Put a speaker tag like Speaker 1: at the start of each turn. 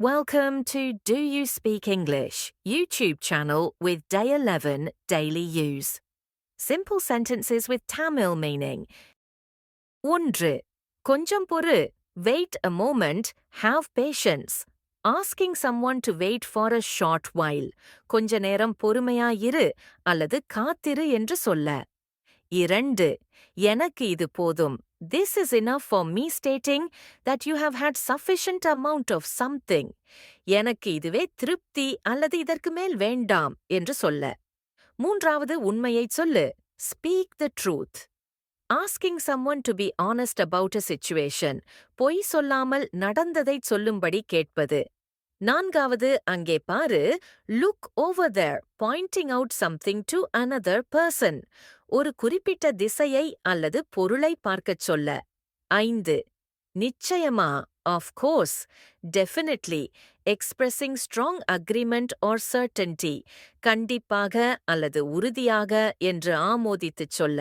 Speaker 1: Welcome to Do You Speak English, YouTube channel with Day 11 Daily Use. Simple sentences with Tamil meaning. 1. கொஞ்சம் பொறு. Wait a moment, have patience. Asking someone to wait for a short while. கொஞ்ச நேரம் பொறுமையா இரு அல்லது காத்திரு என்று சொல்ல. 2. எனக்கு இது போதும். This is enough for me stating that you have had sufficient amount of something. எனக்கு இதுவே திருப்தி அல்லது இதற்கு மேல் வேண்டாம் என்று சொல்ல. 3. உண்மையைச் சொல்லு. Speak the truth. Asking someone to be honest about a situation. பொய் சொல்லாமல் நடந்ததைச் சொல்லும்படி கேட்பது. 4. அங்கே பாரு. Look over there, pointing out something to another person. ஒரு குறிப்பிட்ட திசையை அல்லது பொருளை பார்க்கச் சொல்ல. 5. நிச்சயமா, of course, definitely, expressing strong agreement or certainty. கண்டிப்பாக அல்லது உறுதியாக என்று ஆமோதித்துச் சொல்ல.